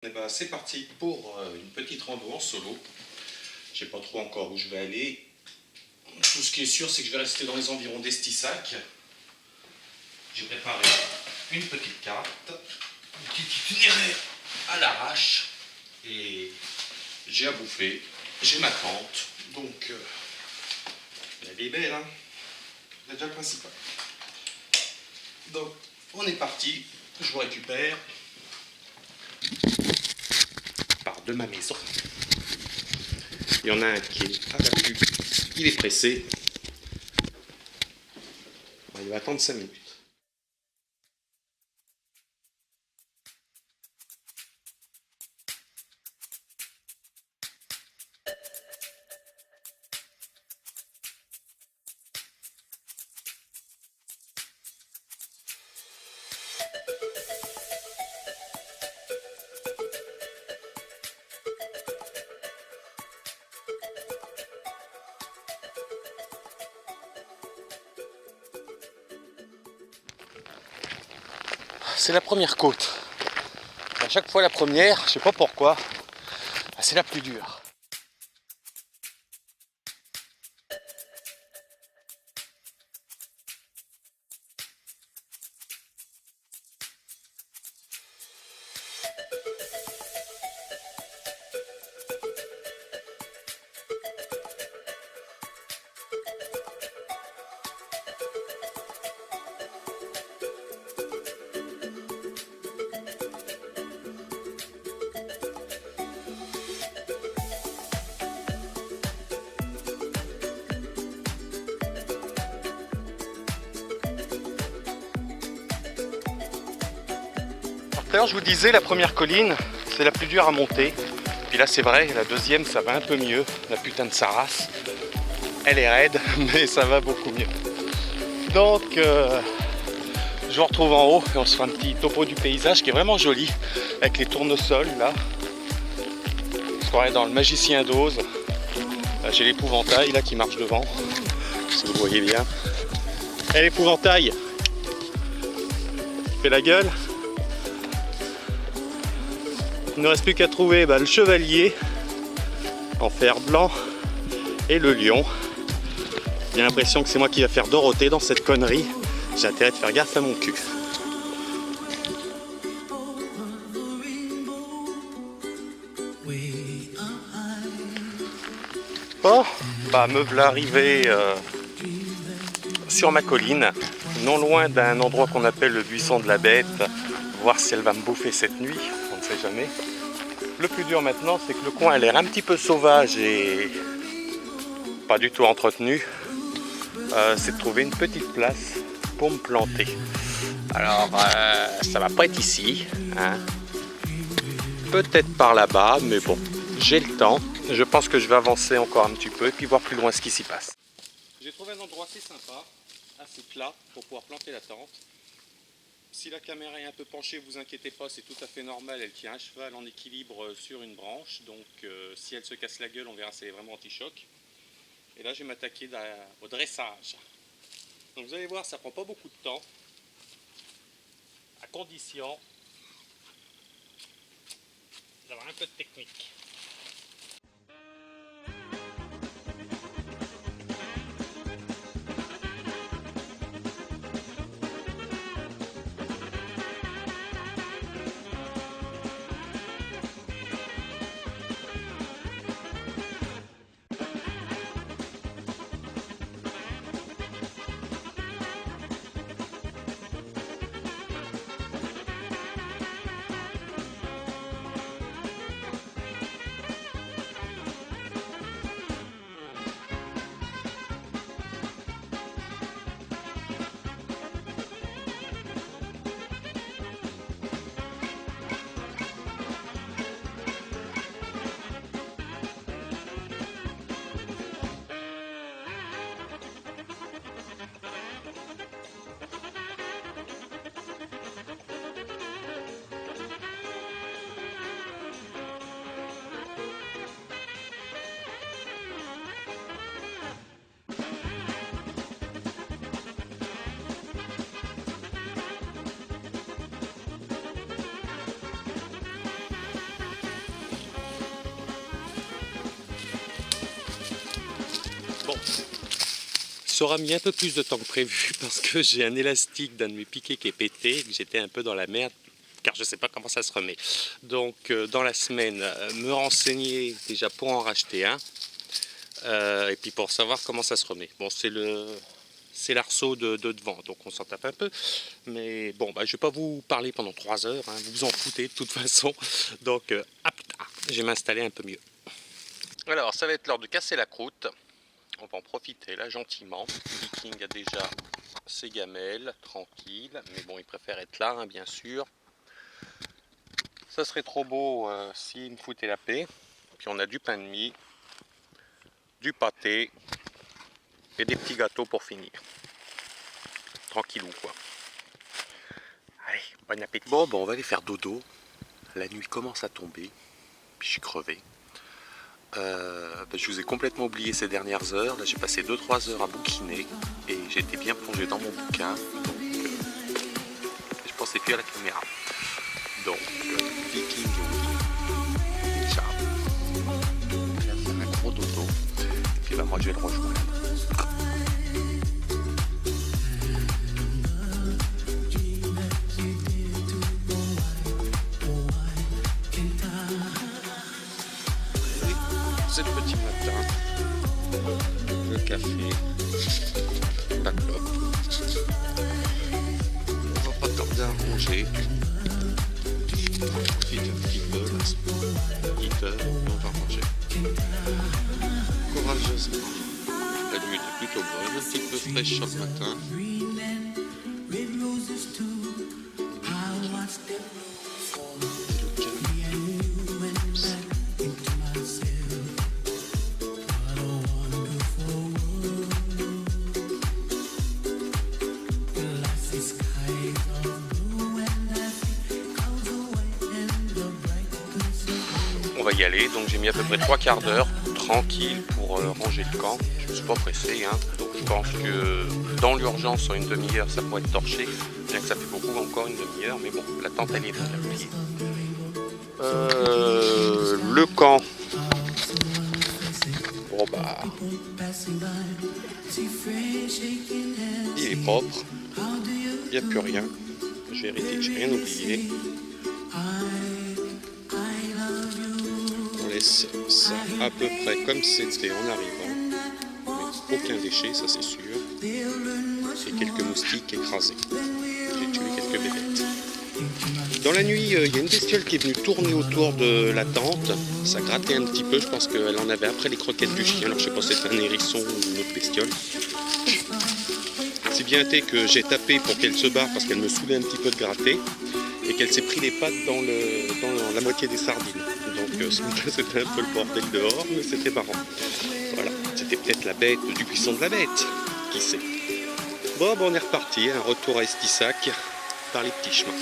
Et ben, c'est parti pour une petite rando en solo. Je sais pas trop encore où je vais aller. Tout ce qui est sûr, c'est que je vais rester dans les environs d'Estissac. J'ai préparé une petite carte, un petit itinéraire à l'arrache. Et j'ai à bouffer, j'ai ma tente. Donc, elle est belle, hein. C'est déjà le principal. Donc, on est parti. Je vous récupère par de ma maison. Il y en a un qui est à l'affût, il est pressé. Il va attendre 5 minutes. C'est la première côte. À chaque fois la première, je sais pas pourquoi, c'est la plus dure. D'ailleurs, je vous disais, la première colline, c'est la plus dure à monter. Puis là, c'est vrai, la deuxième, ça va un peu mieux. La putain de Saras, elle est raide, mais ça va beaucoup mieux. Donc, je vous retrouve en haut et on se fera un petit topo du paysage qui est vraiment joli, avec les tournesols là. On se croirait dans le Magicien d'Oz. Là, j'ai l'épouvantail là qui marche devant, si vous le voyez bien. Et l'épouvantail, il fait la gueule. Il ne reste plus qu'à trouver le chevalier en fer blanc et le lion. J'ai l'impression que c'est moi qui va faire Dorothée dans cette connerie. J'ai intérêt de faire gaffe à mon cul. Bon, me voilà arrivé sur ma colline, non loin d'un endroit qu'on appelle le buisson de la bête. Voir si elle va me bouffer cette nuit, on ne sait jamais. Le plus dur maintenant, c'est que le coin a l'air un petit peu sauvage et pas du tout entretenu. C'est de trouver une petite place pour me planter. Alors, ça va pas être ici, hein. Peut-être par là-bas, mais bon, j'ai le temps. Je pense que je vais avancer encore un petit peu et puis voir plus loin ce qui s'y passe. J'ai trouvé un endroit assez sympa, assez plat pour pouvoir planter la tente. Si la caméra est un peu penchée, vous inquiétez pas, c'est tout à fait normal, elle tient un cheval en équilibre sur une branche, donc si elle se casse la gueule, on verra si elle est vraiment anti-choc. Et là, je vais m'attaquer au dressage. Donc vous allez voir, ça prend pas beaucoup de temps, à condition d'avoir un peu de technique. ça aura mis un peu plus de temps que prévu parce que j'ai un élastique d'un de mes piquets qui est pété et que j'étais un peu dans la merde car je ne sais pas comment ça se remet. Donc dans la semaine, me renseigner déjà pour en racheter un et puis pour savoir comment ça se remet. Bon, c'est l'arceau de devant, donc on s'en tape un peu. Mais bon, bah, je ne vais pas vous parler pendant 3 heures, hein, vous vous en foutez de toute façon. Donc à plus tard, je vais m'installer un peu mieux. Alors ça va être l'heure de casser la croûte. On va en profiter là gentiment. Viking a déjà ses gamelles, tranquille. Mais bon, il préfère être là, hein, bien sûr. Ça serait trop beau s'il me foutait la paix. Puis on a du pain de mie, du pâté et des petits gâteaux pour finir. Tranquillou quoi. Allez, bon appétit. Bon, on va aller faire dodo. La nuit commence à tomber. Puis je suis crevé. Je vous ai complètement oublié ces dernières heures. Là j'ai passé 2-3 heures à bouquiner et j'étais bien plongé dans mon bouquin. Donc je pensais plus à la caméra. Donc Viking déjà. Il va faire un gros dodo. Et puis moi je vais le rejoindre. C'est le petit matin, le café, la clope. On va pas tarder à manger. On profite un petit peu, là, c'est 8 heures, on va manger. Courageusement. La nuit était plutôt bonne, un petit peu fraîche sur le matin. On va y aller, donc j'ai mis à peu près 3 quarts d'heure tranquille pour ranger le camp. Je ne suis pas pressé, hein. Donc je pense que dans l'urgence en une demi-heure ça pourrait être torché, bien que ça fait beaucoup encore une demi-heure, mais bon, la tente elle est là, le camp, bon bah il est propre, il n'y a plus rien, je vérifie que j'ai rien oublié. On laisse ça à peu près comme c'était en arrivant, mais aucun déchet, ça c'est sûr, et quelques moustiques écrasés. J'ai tué quelques bébêtes. Dans la nuit, il y a une bestiole qui est venue tourner autour de la tente, ça grattait un petit peu, je pense qu'elle en avait après les croquettes du chien, alors je sais pas si c'était un hérisson ou une autre bestiole. Si bien été que j'ai tapé pour qu'elle se barre parce qu'elle me saoulait un petit peu de gratter, et qu'elle s'est pris les pattes dans la moitié des sardines. Donc c'était un peu le bordel dehors, mais c'était marrant. Voilà, c'était peut-être la bête du buisson de la bête, qui sait. Bon, on est reparti, un retour à Estissac par les petits chemins.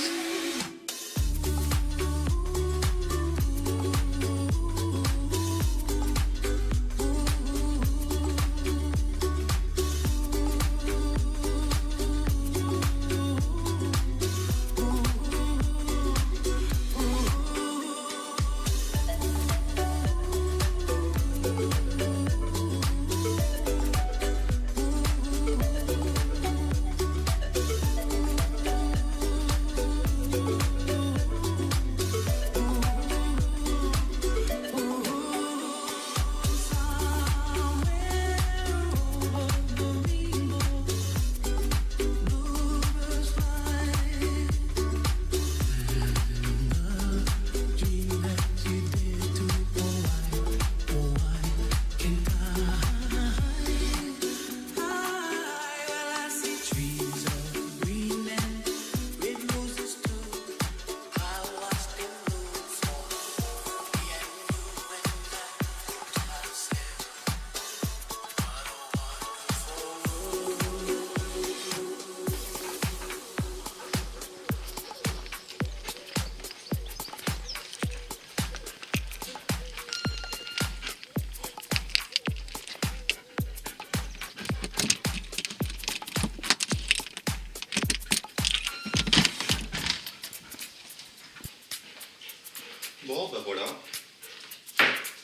Bon, ben voilà,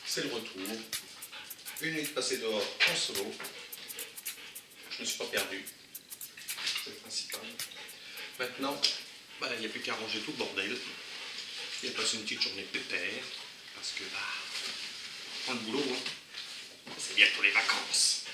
c'est le retour. Une nuit passée dehors en solo. je ne me suis pas perdu. C'est le principal. Maintenant, il n'y a plus qu'à ranger tout le bordel. Et passer une petite journée de pépère. Parce que, prendre le boulot, hein, c'est bientôt les vacances.